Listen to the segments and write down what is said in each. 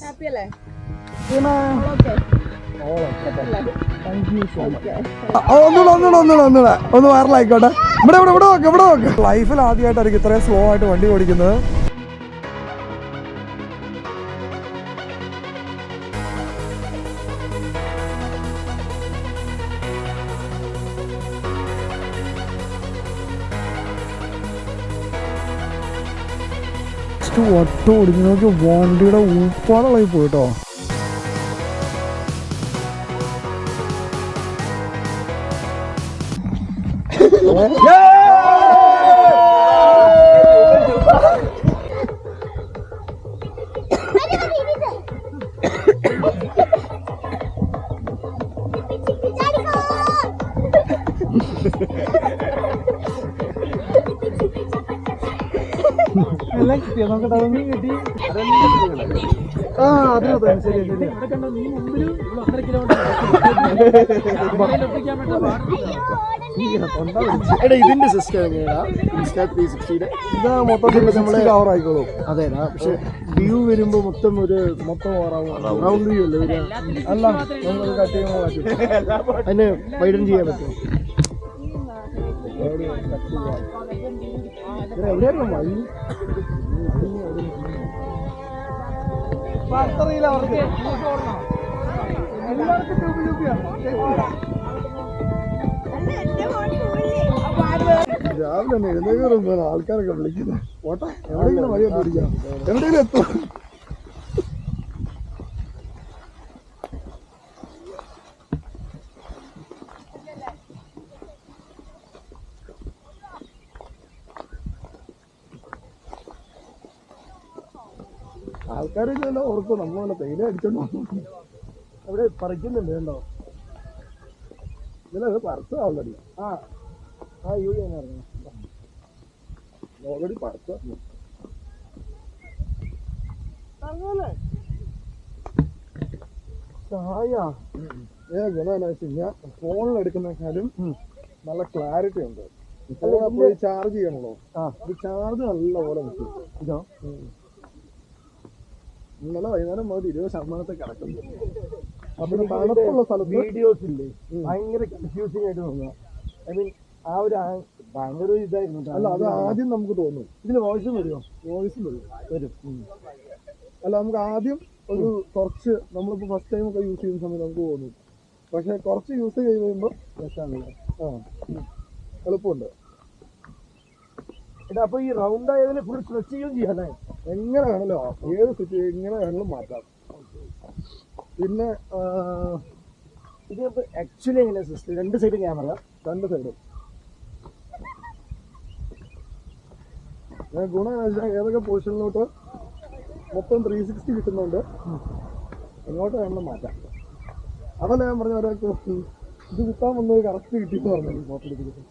happy അല്ലേ? ഒന്ന് വൈറലായിക്കോട്ടെ. ഇവിടെ നോക്ക്. ലൈഫിൽ ആദ്യമായിട്ടായിരിക്കും ഇത്രയും സ്ലോ ആയിട്ട് വണ്ടി ഓടിക്കുന്നത്. വട്ടം ഓടിക്കുന്നതൊക്കെ വണ്ടിയുടെ ഊപ്പാടുള്ളതായി പോയിട്ടോ. എല്ലാം കിട്ടിയോ നോക്കട്ടെ? അതൊന്നും കിട്ടി. ആ അതിനകത്ത് ശരി. ഇതിന്റെ സിസ്റ്റം എങ്ങനെയാ? ഇതാ മൊത്തത്തിൽ നമ്മള് കവർ ആയിക്കോളും. അതെ, പക്ഷെ വ്യൂ വരുമ്പോ മൊത്തം റൗണ്ട് വ്യൂ അല്ലേ? അല്ല, നമ്മൾ കട്ട് ചെയ്യുമ്പോൾ അതിന് വൈഡൻ ചെയ്യാൻ പറ്റും. എവിടെയായിരുന്നു വഴി? അവർക്ക് എല്ലാവർക്കും രാവിലെ തന്നെ എഴുന്നേറും ആൾക്കാരൊക്കെ വിളിക്കുന്നത്. ഓട്ടെ എവിടെയെങ്കിലും വഴി പിടിക്കാം, എവിടെയെങ്കിലും എത്തും. ആൾക്കാരൊക്കെ എല്ലാം ഓർക്കും നമ്മളെ തേയില അടിച്ചോണ്ട് അവിടെ പറിക്കുന്നുണ്ട് കേട്ടോ. ഇതിലത് പറിച്ച ഓൾറെഡി. ഓൾറെഡി പറിച്ച ചായ ഗുണമെന്ന് വെച്ച് കഴിഞ്ഞാൽ ഫോണിൽ എടുക്കുന്നേക്കാളും നല്ല ക്ലാരിറ്റി ഉണ്ട്. പോയി ചാർജ് ചെയ്യണല്ലോ. ഇത് ചാർജ് നല്ല പോലെ നിൽക്കും. ഇതോ ഇന്നലെ വൈകുന്നേരം മുതൽ 20% കിടക്കുന്നു. അപ്പൊ തണുപ്പുള്ള സ്ഥലത്ത് വീഡിയോസ് ഇല്ലേ ഭയങ്കര കൺഫ്യൂസിംഗ് ആയിട്ട് തോന്നുക. ഐ മീൻ ആ ഒരു ഭയങ്കര ഇതായിരുന്നു. അല്ല, അത് ആദ്യം നമുക്ക് തോന്നും. ഇതിന് വോയിസും വരുമോ? വോയിസും വരും. അല്ല, നമുക്ക് ആദ്യം ഒരു കുറച്ച് നമ്മളിപ്പോൾ ഫസ്റ്റ് ടൈം ഒക്കെ യൂസ് ചെയ്യുന്ന സമയത്ത് നമുക്ക് തോന്നും. പക്ഷെ കുറച്ച് യൂസ് ചെയ്ത് കഴിയുമ്പോൾ രസമാണല്ലേ. എളുപ്പമുണ്ട്. അപ്പൊ ഈ റൗണ്ട് ആയതിന് ഫുൾ സ്ട്രെച്ച് ചെയ്യുകയും ചെയ്യാല്ലേ? എങ്ങനെ വേണമല്ലോ, ഏത് സ്റ്റിച്ച് എങ്ങനെ വേണമെങ്കിലും മാറ്റാം. പിന്നെ ഇത് ആക്ച്വലി എങ്ങനെയാ സിസ്റ്റം? രണ്ട് സൈഡ് ക്യാമറ, രണ്ട് സൈഡും. ഗുണം ഏതൊക്കെ പൊസിഷനിലോട്ട് മൊത്തം 360 കിട്ടുന്നുണ്ട്. എങ്ങോട്ട് വേണമെങ്കിലും മാറ്റാം. അതല്ല ഞാൻ പറഞ്ഞ ഒരാൾക്ക് ഇത് കിട്ടാൻ വന്നത് കറക്റ്റ് കിട്ടിയെന്ന് പറഞ്ഞു. ഫോട്ടോ എടുത്തിട്ട്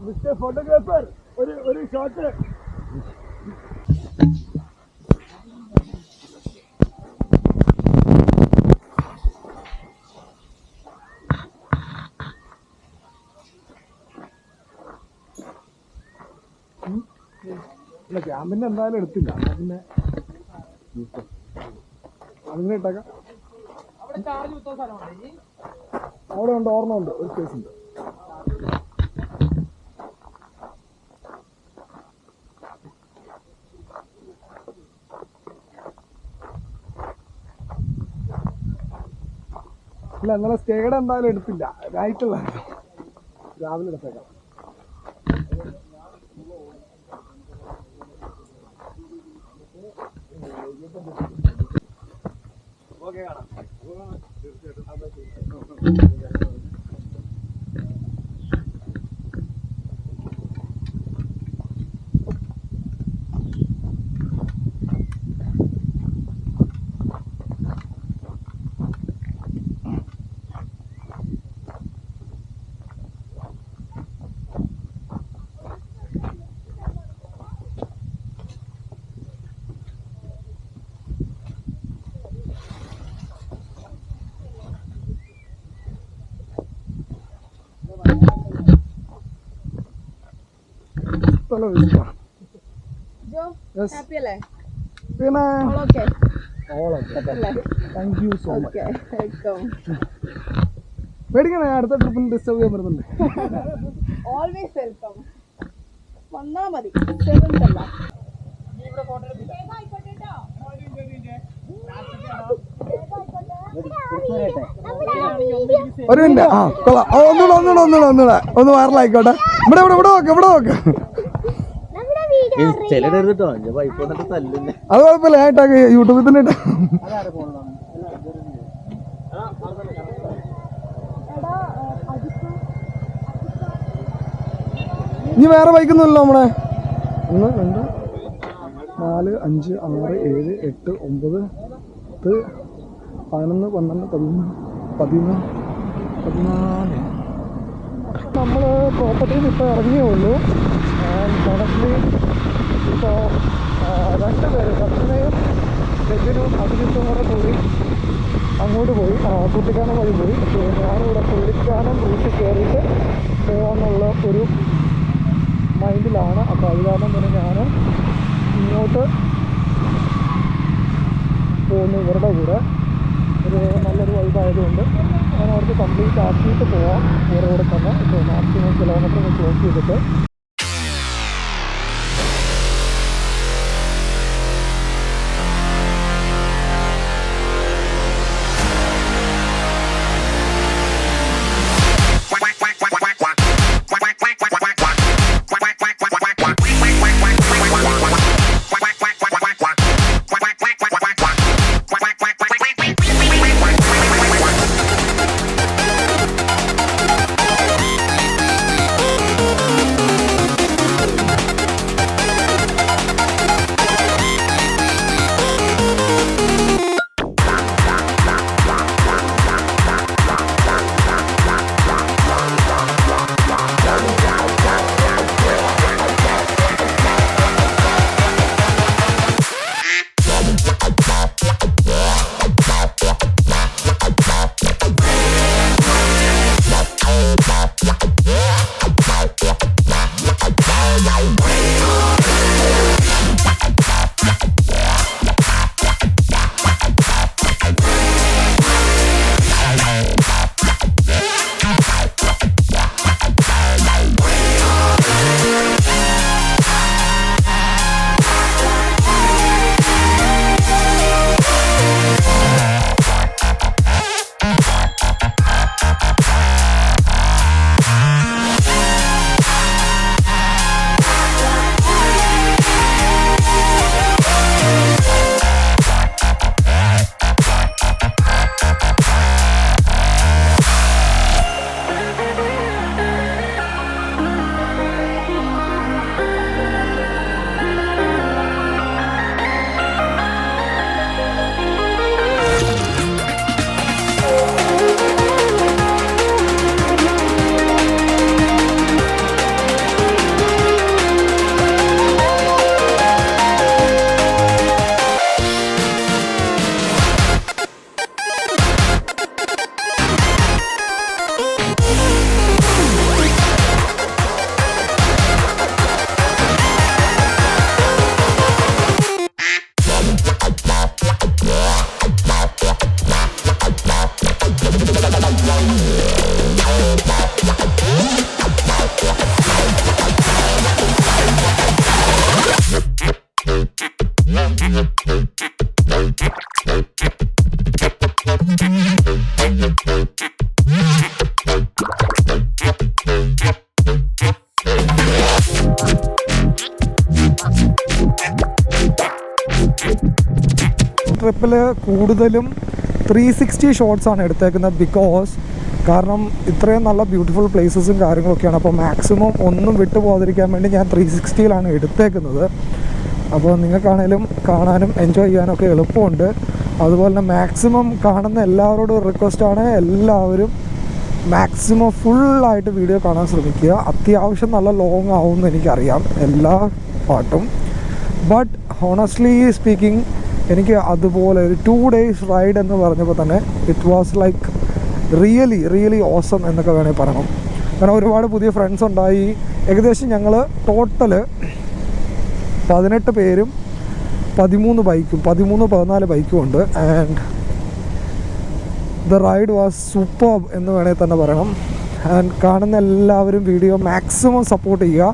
മിസ്റ്റർ ഫോട്ടോഗ്രാഫർ ഒരു ഷോട്ട്. ഇല്ല, ക്യാമ്പിന്റെ എന്തായാലും എടുത്തില്ല. പിന്നെ അതിനെ ഇട്ടേക്കാം. അവിടെ ഉണ്ട്, ഓർമ്മ ഉണ്ട്, ഒരു സ്പേസ് ഉണ്ട്. ഇല്ല, ഇന്നലെ സ്റ്റേഡ് എന്തായാലും എടുത്തില്ല. നൈറ്റുള്ള രാവിലെ എടുത്തേക്കാം. happy അല്ലേ? പിന്നെ okay thank you so much. Welcome. പേടിക്കണേ, അടുത്ത ട്രിപ്പിന് ഡിസ്റ്റർബ് ചെയ്യാൻ വരുന്നുണ്ട്. Always welcome. വന്നാ മതി. സെവൻസ് അല്ല. ഒരു മിനിറ്റ്. ആ കൊള്ളാം. ഒന്നുകൂടെ ഒന്ന് വൈറലായിക്കോട്ടെ. ഇവിടെ നോക്ക്. അത് കുഴപ്പമില്ല, ഞാൻ ഇട്ടാ യൂട്യൂബിൽ തന്നെ ഇട്ടാ. ഇനി വേറെ ബൈക്കൊന്നുമില്ലല്ലോ നമ്മുടെ? 1 2 4 5 6 7 8 9 10 11 12 13 14. നമ്മൾ പ്രോപ്പർട്ടിയിൽ ഇപ്പോൾ ഇറങ്ങിയേ ഉള്ളൂ. മോണസ്ലി ഇപ്പോൾ 2 പേര്, സത്യനയും രജനും അഭിജിത്തും കൂടെ പോയി അങ്ങോട്ട് പോയി, കുട്ടിക്കാനം വഴി പോയി. ഞാനിവിടെ പുള്ളിക്കാനം റൂട്ടിൽ കയറിയിട്ട് പോകാമെന്നുള്ള ഒരു മൈൻഡിലാണ്. അപ്പോൾ അത് കാരണം തന്നെ ഞാൻ ഇങ്ങോട്ട് പോകുന്നു ഇവരുടെ കൂടെ. ഒരു നല്ലൊരു വൈബായതുകൊണ്ട് ഞാൻ അവർക്ക് കംപ്ലീറ്റ് ആക്കിയിട്ട് പോവാം ഇവരുടെ കൂടെ തന്നെ. ഇപ്പോൾ മാക്സിമം കിലോമീറ്റർ ക്ലോസ് ചെയ്തിട്ട് ട്രിപ്പിൽ കൂടുതലും 360 ഷോട്ട്സാണ് എടുത്തേക്കുന്നത്. കാരണം ഇത്രയും നല്ല ബ്യൂട്ടിഫുൾ പ്ലേസസും കാര്യങ്ങളൊക്കെയാണ്. അപ്പോൾ മാക്സിമം ഒന്നും വിട്ടു പോകാതിരിക്കാൻ വേണ്ടി ഞാൻ 360യിലാണ് എടുത്തേക്കുന്നത്. അപ്പോൾ നിങ്ങൾക്കാണേലും കാണാനും എൻജോയ് ചെയ്യാനൊക്കെ എളുപ്പമുണ്ട്. അതുപോലെ തന്നെ മാക്സിമം കാണുന്ന എല്ലാവരോടും റിക്വസ്റ്റാണ്, എല്ലാവരും മാക്സിമം ഫുള്ളായിട്ട് വീഡിയോ കാണാൻ ശ്രമിക്കുക. അത്യാവശ്യം നല്ല ലോങ് ആവുമെന്ന് എനിക്കറിയാം എല്ലാ പാട്ടും. ബട്ട് ഹോണസ്റ്റ്ലി സ്പീക്കിംഗ് എനിക്ക് അതുപോലെ ഒരു 2 days റൈഡ് എന്ന് പറഞ്ഞപ്പോൾ തന്നെ it was like really awesome എന്നൊക്കെ വേണമെങ്കിൽ പറയണം. കാരണം ഒരുപാട് പുതിയ ഫ്രണ്ട്സ് ഉണ്ടായി. ഏകദേശം ഞങ്ങൾ ടോട്ടൽ 18 പേരും 14 ബൈക്കും ഉണ്ട്. And the ride was superb എന്ന് വേണമെങ്കിൽ തന്നെ പറയണം. ആൻഡ് കാണുന്ന എല്ലാവരും വീഡിയോ മാക്സിമം സപ്പോർട്ട് ചെയ്യുക.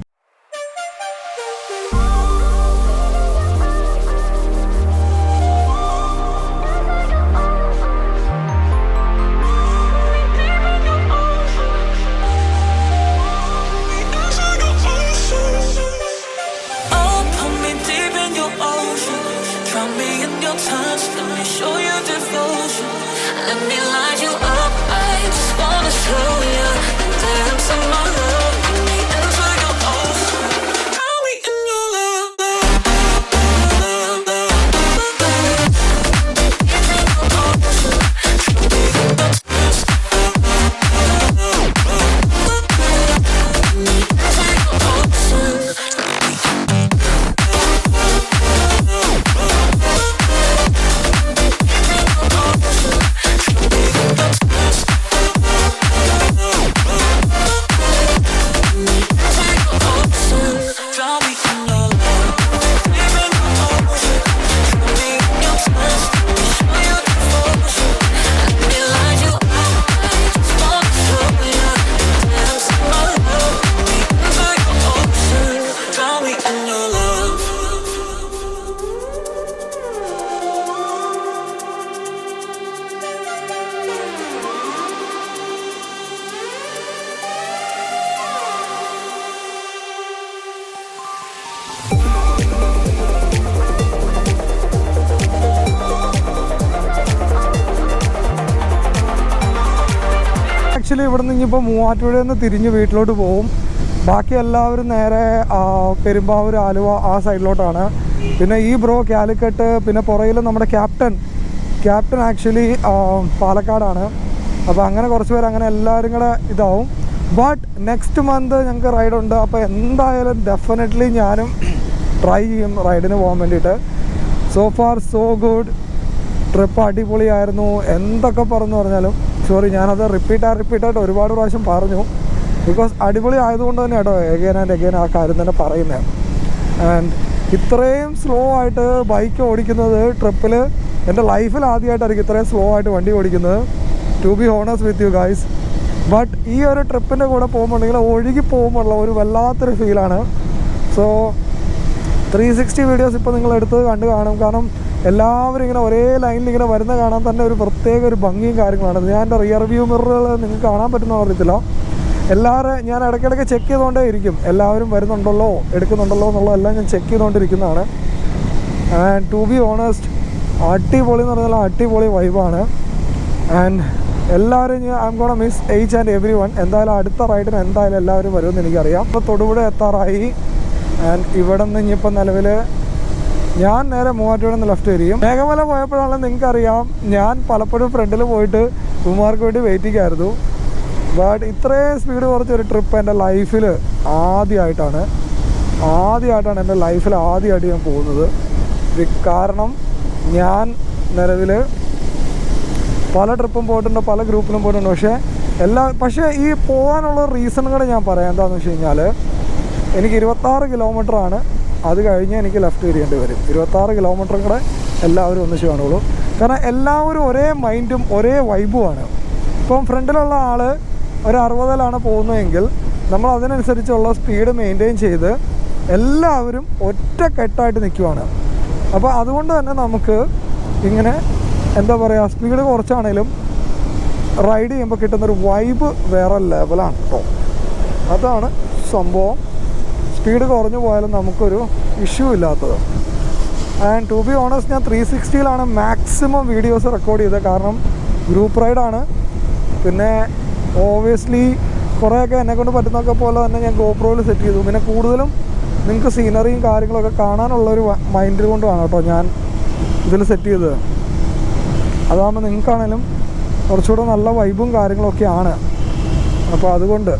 ആക്ച്വലി ഇവിടെ നിന്ന് ഇനിയിപ്പോൾ മൂവാറ്റുപുഴയിൽ നിന്ന് തിരിഞ്ഞ് വീട്ടിലോട്ട് പോകും. ബാക്കി എല്ലാവരും നേരെ പെരുമ്പാവൂർ, ആലുവ ആ സൈഡിലോട്ടാണ്. പിന്നെ ഈ ബ്രോ കാലിക്കട്ട്, പിന്നെ പുറയിൽ നമ്മുടെ ക്യാപ്റ്റൻ ആക്ച്വലി പാലക്കാടാണ്. അപ്പോൾ അങ്ങനെ കുറച്ച് പേര് അങ്ങനെ എല്ലാവരും കൂടെ ഇതാവും. ബട്ട് നെക്സ്റ്റ് മന്ത് ഞങ്ങൾക്ക് റൈഡുണ്ട്. അപ്പോൾ എന്തായാലും ഡെഫിനറ്റ്ലി ഞാനും ട്രൈ ചെയ്യും റൈഡിന് പോകാൻ വേണ്ടിയിട്ട്. So far so good. Trip അടിപൊളിയായിരുന്നു. എന്തൊക്കെ പറഞ്ഞു പറഞ്ഞാലും സോറി, ഞാനത് റിപ്പീറ്റായിട്ട് ഒരുപാട് പ്രാവശ്യം പറഞ്ഞു. ബിക്കോസ് അടിപൊളി ആയതുകൊണ്ട് തന്നെ കേട്ടോ എഗെയിൻ ആൻഡ് എഗെയിൻ ആ കാര്യം തന്നെ പറയുന്നത്. ആൻഡ് ഇത്രയും സ്ലോ ആയിട്ട് ബൈക്ക് ഓടിക്കുന്നത് ട്രിപ്പിൽ എൻ്റെ ലൈഫിൽ ആദ്യമായിട്ടായിരിക്കും ഇത്രയും സ്ലോ ആയിട്ട് വണ്ടി ഓടിക്കുന്നത്. To be honest with you guys. But ഈ ഒരു ട്രിപ്പിൻ്റെ കൂടെ പോകുമ്പോഴെങ്കിൽ ഒഴുകി പോകുമ്പോഴുള്ള ഒരു വല്ലാത്തൊരു ഫീലാണ്. സോ 360 വീഡിയോസ് ഇപ്പോൾ നിങ്ങൾ എടുത്ത് കണ്ടു കാണും. കാരണം എല്ലാവരും ഇങ്ങനെ ഒരേ ലൈനിൽ ഇങ്ങനെ വരുന്ന കാണാൻ തന്നെ ഒരു പ്രത്യേക ഒരു ഭംഗിയും കാര്യങ്ങളാണ്. ഞാൻ എൻ്റെ റിയർ വ്യൂ മിററുകൾ നിങ്ങൾക്ക് കാണാൻ പറ്റുന്ന അറിയത്തില്ല. എല്ലാവരും ഞാൻ ഇടയ്ക്കിടയ്ക്ക് ചെക്ക് ചെയ്തുകൊണ്ടേ ഇരിക്കും. എല്ലാവരും വരുന്നുണ്ടല്ലോ, എടുക്കുന്നുണ്ടല്ലോ എന്നുള്ളതെല്ലാം ഞാൻ ചെക്ക് ചെയ്തുകൊണ്ടിരിക്കുന്നതാണ്. ആൻഡ് ടു ബി ഓണസ്റ്റ് അടിപൊളി എന്ന് പറഞ്ഞാൽ അടിപൊളി വൈബാണ്. ആൻഡ് എല്ലാവരും I'm gonna miss each and every one. എന്തായാലും അടുത്ത റൈഡിന് എന്തായാലും എല്ലാവരും വരുമെന്ന് എനിക്കറിയാം. ഇപ്പോൾ തൊടുപുഴ എത്താറായി. ആൻഡ് ഇവിടെ നിന്ന് ഇനിയിപ്പോൾ നിലവിൽ ഞാൻ നേരെ മൂവാറ്റുപുഴയിൽ നിന്ന് ലെഫ്റ്റ് തിരിയും. മേഘമല പോയപ്പോഴാണെങ്കിലും നിങ്ങൾക്കറിയാം ഞാൻ പലപ്പോഴും ഫ്രണ്ടിൽ പോയിട്ട് കുമാർക്ക് വേണ്ടി വെയിറ്റിംഗ്. ബട്ട് ഇത്രയും സ്പീഡ് കുറച്ചൊരു ട്രിപ്പ് എൻ്റെ ലൈഫിൽ ആദ്യമായിട്ടാണ് എൻ്റെ ലൈഫിൽ ആദ്യമായിട്ട് ഞാൻ പോകുന്നത്. കാരണം ഞാൻ നിലവിൽ പല ട്രിപ്പും പോയിട്ടുണ്ട്, പല ഗ്രൂപ്പിലും പോയിട്ടുണ്ട്. പക്ഷേ ഈ പോകാനുള്ള റീസൺ കൂടെ ഞാൻ പറയാം. എന്താണെന്ന് വെച്ച് കഴിഞ്ഞാൽ എനിക്ക് 26 കിലോമീറ്ററാണ്. അത് കഴിഞ്ഞ് എനിക്ക് ലെഫ്റ്റ് തിരിയേണ്ടി വരും. 26 കിലോമീറ്ററും കൂടെ എല്ലാവരും ഒന്നിച്ച് കാണുള്ളൂ. കാരണം എല്ലാവരും ഒരേ മൈൻഡും ഒരേ വൈബുമാണ്. ഇപ്പം ഫ്രണ്ടിലുള്ള ആൾ ഒരു 60-ലാണ് പോകുന്നതെങ്കിൽ നമ്മൾ അതിനനുസരിച്ചുള്ള സ്പീഡ് മെയിൻറ്റെയിൻ ചെയ്ത് എല്ലാവരും ഒറ്റക്കെട്ടായിട്ട് നിൽക്കുവാണ്. അപ്പോൾ അതുകൊണ്ട് തന്നെ നമുക്ക് ഇങ്ങനെ എന്താ പറയുക, സ്പീഡ് കുറച്ചാണേലും റൈഡ് ചെയ്യുമ്പോൾ കിട്ടുന്നൊരു വൈബ് വേറെ ലെവലാണ് കേട്ടോ. അതാണ് സംഭവം. സ്പീഡ് കുറഞ്ഞു പോയാലും നമുക്കൊരു ഇഷ്യൂ ഇല്ലാത്തത്. ആൻഡ് ടു ബി ഓണസ്റ്റ് ഞാൻ 360-ലാണ് മാക്സിമം വീഡിയോസ് റെക്കോർഡ് ചെയ്തത്. കാരണം ഗ്രൂപ്പ് റൈഡാണ്. പിന്നെ ഓബിയസ്ലി കുറേയൊക്കെ എന്നെക്കൊണ്ട് പറ്റുന്നതൊക്കെ പോലെ തന്നെ ഞാൻ ഗോപ്രോയിൽ സെറ്റ് ചെയ്തു. പിന്നെ കൂടുതലും നിങ്ങൾക്ക് സീനറിയും കാര്യങ്ങളൊക്കെ കാണാനുള്ളൊരു മൈൻഡ് കൊണ്ടുമാണ് കേട്ടോ ഞാൻ ഇതിൽ സെറ്റ് ചെയ്തത്. അതാകുമ്പോൾ നിങ്ങൾക്കാണേലും കുറച്ചുകൂടെ നല്ല വൈബും കാര്യങ്ങളൊക്കെയാണ്. അപ്പോൾ അതുകൊണ്ട്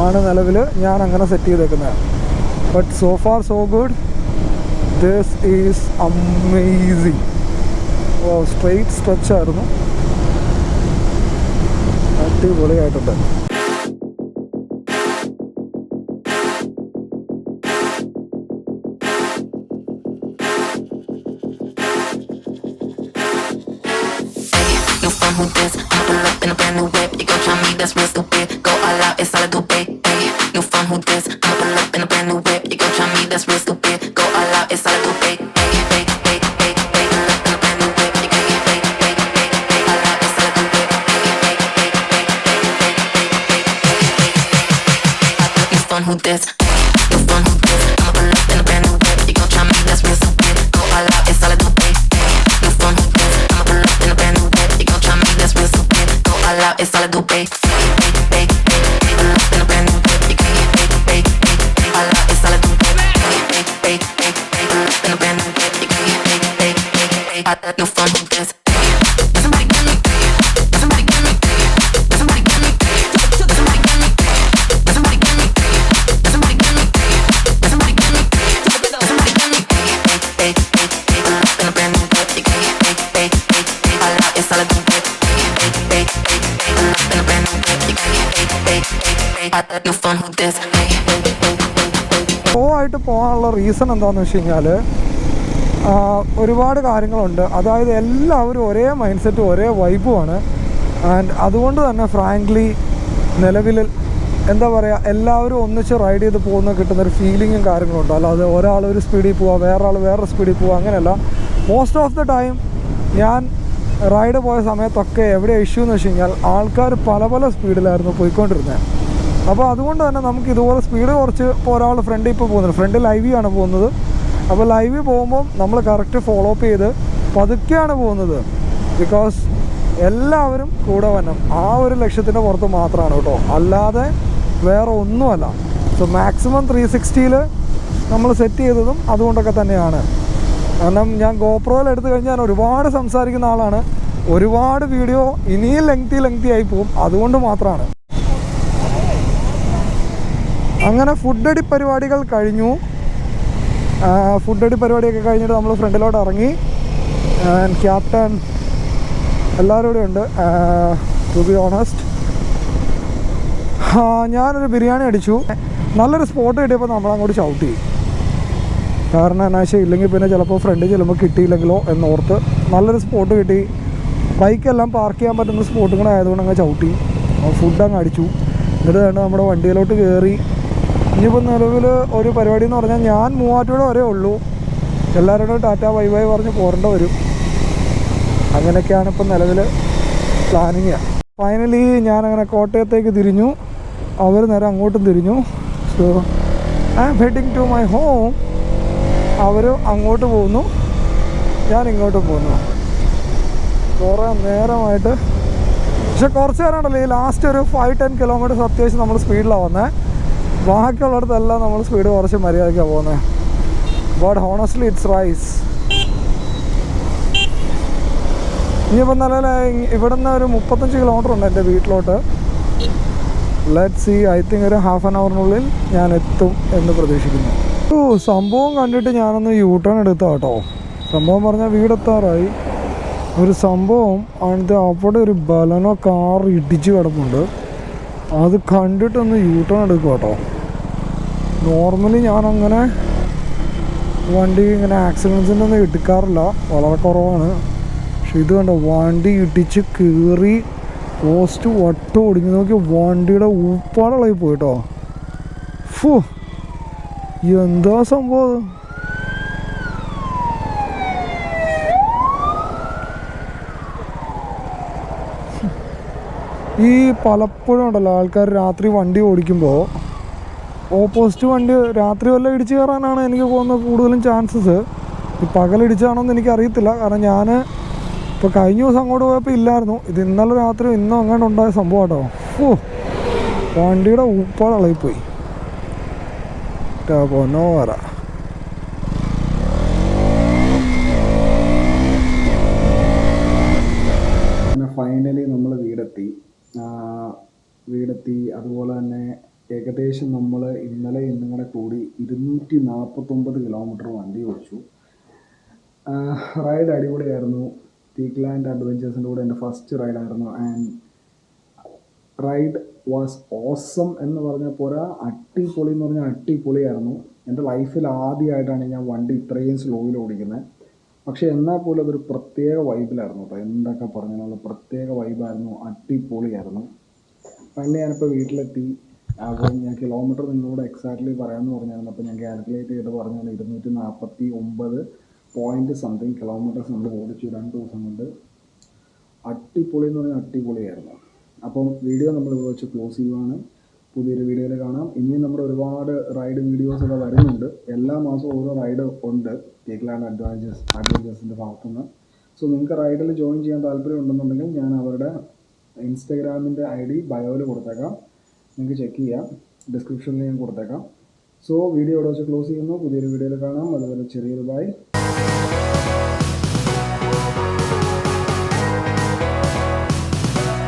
ആണ് നിലവിൽ ഞാൻ അങ്ങനെ സെറ്റ് ചെയ്തേക്കുന്നത്. But so far so good. This is amazing. Straight stretch ആയിരുന്നു. അടിപൊളിയായിട്ടുണ്ട്. fun, who this? I'ma pull up in a brand new whip. You gon' try me, that's real stupid. Go all out, it's all I do, babe. New fun, who this? I'ma pull up in a brand new whip. You gon' try me, that's real stupid. Go all out, it's all I do, babe. Fun, who this? You fun, who this? I'ma pull up in a brand new whip. You gon' try me, that's real stupid. Go all out, it's all I do, babe. You fun, who this? I'ma pull up in a brand new whip. You gon' try me, that's real stupid. Go all out, it's all I do, babe. Pull up in a brand new whip. You gon' get all out, it's all I do, babe. Pull up in a brand new whip. You gon' get you fun, who this? Somebody get me. Somebody get me. Somebody get me. Somebody get me. Somebody get me. Somebody get me. Somebody get me. Somebody get me. Pull up in a brand new whip. You gon' get all out, it's all I do, babe. Pull up in a brand new whip. You gon' get you fun, who this? ആയിട്ട് പോകാനുള്ള reason എന്താണെന്ന് വെച്ച് കഴിഞ്ഞാൽ ഒരുപാട് കാര്യങ്ങളുണ്ട്. അതായത് എല്ലാവരും ഒരേ മൈൻഡ് സെറ്റും ഒരേ വൈബുമാണ്. ആൻഡ് അതുകൊണ്ട് തന്നെ ഫ്രാങ്ക്ലി നിലവിൽ എന്താ പറയുക, എല്ലാവരും ഒന്നിച്ച് റൈഡ് ചെയ്ത് പോകുന്ന കിട്ടുന്നൊരു ഫീലിങ്ങും കാര്യങ്ങളുണ്ട്. അല്ലാതെ ഒരാൾ ഒരു സ്പീഡിൽ പോവുക, വേറെ ആൾ വേറെ സ്പീഡിൽ പോവുക, അങ്ങനെയല്ല. മോസ്റ്റ് ഓഫ് ദ ടൈം ഞാൻ റൈഡ് പോയ സമയത്തൊക്കെ എവിടെ ഇഷ്യൂ എന്ന് വെച്ച് കഴിഞ്ഞാൽ ആൾക്കാർ പല പല സ്പീഡിലായിരുന്നു പോയിക്കൊണ്ടിരുന്നത്. അപ്പോൾ അതുകൊണ്ട് തന്നെ നമുക്ക് ഇതുപോലെ സ്പീഡ് കുറച്ച് ഇപ്പോൾ ഒരാൾ ഫ്രണ്ടിൽ ഇപ്പോൾ പോകുന്നത്, ഫ്രണ്ട് ലൈവിയാണ് പോകുന്നത്. അപ്പോൾ ലൈവിൽ പോകുമ്പം നമ്മൾ കറക്റ്റ് ഫോളോ അപ്പ് ചെയ്ത് പതുക്കെയാണ് പോകുന്നത്. ബിക്കോസ് എല്ലാവരും കൂടെ വരണം, ആ ഒരു ലക്ഷ്യത്തിൻ്റെ പുറത്ത് മാത്രമാണ് കേട്ടോ, അല്ലാതെ വേറെ ഒന്നുമല്ല. സോ മാക്സിമം 360 നമ്മൾ സെറ്റ് ചെയ്തതും അതുകൊണ്ടൊക്കെ തന്നെയാണ്. കാരണം ഞാൻ ഗോപ്രോയിൽ എടുത്തു കഴിഞ്ഞാൽ ഒരുപാട് സംസാരിക്കുന്ന ആളാണ്, ഒരുപാട് വീഡിയോ ഇനിയും ലെങ്തി ആയി പോകും, അതുകൊണ്ട് മാത്രമാണ്. അങ്ങനെ ഫുഡ് അടി പരിപാടികൾ കഴിഞ്ഞു. ഫുഡ് അടി പരിപാടിയൊക്കെ കഴിഞ്ഞിട്ട് നമ്മൾ ഫ്രണ്ടിലോട്ട് ഇറങ്ങി. ക്യാപ്റ്റൻ എല്ലാവരും കൂടെ ഉണ്ട്. ടു ബി ഓണസ്റ്റ് ഞാനൊരു ബിരിയാണി അടിച്ചു. നല്ലൊരു സ്പോട്ട് കിട്ടിയപ്പോൾ നമ്മളങ്ങോട്ട് ചവിട്ടി. കാരണം എന്നാ വെച്ചാൽ ഇല്ലെങ്കിൽ പിന്നെ ചിലപ്പോൾ ഫ്രണ്ട് ചെല്ലുമ്പോൾ കിട്ടിയില്ലെങ്കിലോ എന്നോർത്ത് നല്ലൊരു സ്പോട്ട് കിട്ടി. ബൈക്കെല്ലാം പാർക്ക് ചെയ്യാൻ പറ്റുന്ന സ്പോട്ടും കൂടെ ആയതുകൊണ്ട് അങ്ങ് ചവിട്ടി. ഫുഡ് അങ്ങ് അടിച്ചു. എന്നിട്ട് തന്നെ നമ്മുടെ വണ്ടിയിലോട്ട് കയറി. ഇനിയിപ്പോൾ നിലവിൽ ഒരു പരിപാടി എന്ന് പറഞ്ഞാൽ ഞാൻ മൂവാറ്റുപുഴ വരെ ഉള്ളൂ. എല്ലാവരോടും ടാറ്റ ബൈ ബൈ പറഞ്ഞ് പോരേണ്ട വരും. അങ്ങനെയൊക്കെയാണ് ഇപ്പം നിലവിൽ പ്ലാനിങ്. ഫൈനലി ഞാനങ്ങനെ കോട്ടയത്തേക്ക് തിരിഞ്ഞു, അവർ നേരെ അങ്ങോട്ടും തിരിഞ്ഞു. So I am heading to my home. അവർ അങ്ങോട്ട് പോകുന്നു, ഞാൻ ഇങ്ങോട്ട് പോകുന്നു. കുറേ നേരമായിട്ട്, പക്ഷെ കുറച്ച് നേരം ഉണ്ടല്ലോ, ഈ ലാസ്റ്റ് ഒരു 5-10 കിലോമീറ്റേഴ്സ് അത്യാവശ്യം നമ്മൾ സ്പീഡിലാണ് വന്നത്. ബാക്കിയുള്ളിടത്തെല്ലാം നമ്മൾ സ്പീഡ് കുറച്ച് മര്യാദയ്ക്കാണ് പോകുന്നത്. But honestly it's rise. ഇനിയിപ്പോൾ നിലവിൽ ഇവിടെ നിന്ന് ഒരു 35 കിലോമീറ്റർ ഉണ്ട് എൻ്റെ വീട്ടിലോട്ട്. ലെറ്റ്സ് സീ, ഐ തിങ്ക് ഒരു ഹാഫ് ആൻ അവറിനുള്ളിൽ ഞാൻ എത്തും എന്ന് പ്രതീക്ഷിക്കുന്നു. സംഭവം കണ്ടിട്ട് ഞാനൊന്ന് യൂട്ടേൺ എടുത്താ കേട്ടോ. സംഭവം പറഞ്ഞാൽ വീടെത്താറായി. ഒരു സംഭവം അതിൻ്റെ അവിടെ ഒരു ബലനോ കാർ ഇടിച്ച് കിടപ്പുണ്ട്. അത് കണ്ടിട്ടൊന്ന് യൂട്ടേൺ എടുക്കുക കേട്ടോ. നോർമലി ഞാനങ്ങനെ വണ്ടി ഇങ്ങനെ ആക്സിഡൻസിൻ്റെ ഒന്നും എടുക്കാറില്ല, വളരെ കുറവാണ്. പക്ഷെ ഇത് കണ്ടോ, വണ്ടി ഇടിച്ച് കയറി പോസ്റ്റ് വട്ടം ഒടിഞ്ഞ് നോക്കി വണ്ടിയുടെ ഊപ്പാടുള്ളായി പോയിട്ടോ. ഫു, എന്താ സംഭവം. ഈ പലപ്പോഴും ഉണ്ടല്ലോ ആൾക്കാർ രാത്രി വണ്ടി ഓടിക്കുമ്പോൾ ഓപ്പോസിറ്റ് വണ്ടി രാത്രി വല്ലതും ഇടിച്ച് കയറാനാണ് എനിക്ക് തോന്നുന്നത് കൂടുതലും ചാൻസസ്. ഈ പകലിടിച്ചാണോ എന്ന് എനിക്കറിയത്തില്ല. കാരണം ഞാൻ ഇപ്പോൾ കഴിഞ്ഞ ദിവസം അങ്ങോട്ട് പോയപ്പോൾ ഇല്ലായിരുന്നു. ഇത് ഇന്നലെ രാത്രി ഇന്നും അങ്ങോട്ട് ഉണ്ടായ സംഭവം കേട്ടോ. ഓ, വണ്ടിയുടെ ഊപ്പാടിളകിപ്പോയി. പൊന്നോ വര. ഫൈനലി നമ്മൾ വീടെത്തി. അതുപോലെ തന്നെ ഏകദേശം നമ്മൾ ഇന്നലെ ഇന്നും കൂടെ കൂടി 249 കിലോമീറ്റർ വണ്ടി ഓടിച്ചു. റൈഡ് അടിപൊളിയായിരുന്നു. ടീക്ലാൻഡ് അഡ്വഞ്ചേഴ്സിൻ്റെ കൂടെ എൻ്റെ ഫസ്റ്റ് റൈഡായിരുന്നു. ആൻഡ് റൈഡ് വാസ് ഓസം എന്ന് പറഞ്ഞാൽ പോരാ, അടിപൊളി എന്ന് പറഞ്ഞാൽ അടിപൊളിയായിരുന്നു. എൻ്റെ ലൈഫിൽ ആദ്യമായിട്ടാണ് ഞാൻ വണ്ടി ഇത്രയും സ്ലോയിൽ ഓടിക്കുന്നത്. പക്ഷേ എന്നാൽ പോലും അതൊരു പ്രത്യേക വൈബിലായിരുന്നു കേട്ടോ. എന്തൊക്കെ പറഞ്ഞാലുള്ള പ്രത്യേക വൈബായിരുന്നു, അടിപൊളിയായിരുന്നു. ഫൈനലി ഞാനിപ്പോൾ വീട്ടിലെത്തി. അപ്പോൾ ഞാൻ കിലോമീറ്റർ നിങ്ങളോട് എക്സാക്ട്ലി പറയാമെന്ന് പറഞ്ഞായിരുന്നു. അപ്പോൾ ഞാൻ കാൽക്കുലേറ്റ് ചെയ്ത് പറഞ്ഞാൽ 249 കിലോമീറ്റേഴ്സ് നമ്മൾ ഓടിച്ചു 2 ദിവസം കൊണ്ട്. അടിപൊളി എന്ന് പറഞ്ഞാൽ അടിപൊളിയായിരുന്നു. അപ്പം വീഡിയോ നമ്മളിവിടെ വെച്ച് ക്ലോസ് ചെയ്യുവാണ്. പുതിയൊരു വീഡിയോയിൽ കാണാം. ഇനിയും നമ്മുടെ ഒരുപാട് റൈഡ് വീഡിയോസൊക്കെ വരുന്നുണ്ട്. എല്ലാ മാസവും ഓരോ റൈഡ് ഉണ്ട് കേക്ക്ലാൻഡ് അഡ്വഞ്ചേഴ്സിൻ്റെ ഭാഗത്തുനിന്ന്. സോ നിങ്ങൾക്ക് റൈഡിൽ ജോയിൻ ചെയ്യാൻ താല്പര്യം ഉണ്ടെന്നുണ്ടെങ്കിൽ ഞാൻ അവരുടെ ഇൻസ്റ്റഗ്രാമിൻ്റെ ID ബയോയിൽ കൊടുത്തേക്കാം. നിങ്ങൾക്ക് ചെക്ക് ചെയ്യാം. ഡിസ്ക്രിപ്ഷനിൽ ഞാൻ കൊടുത്തേക്കാം. സോ വീഡിയോ ഇവിടെ വെച്ച് ക്ലോസ് ചെയ്യുന്നു. പുതിയൊരു വീഡിയോയിൽ കാണാം. അതുപോലെ ചെറിയൊരു ബൈ.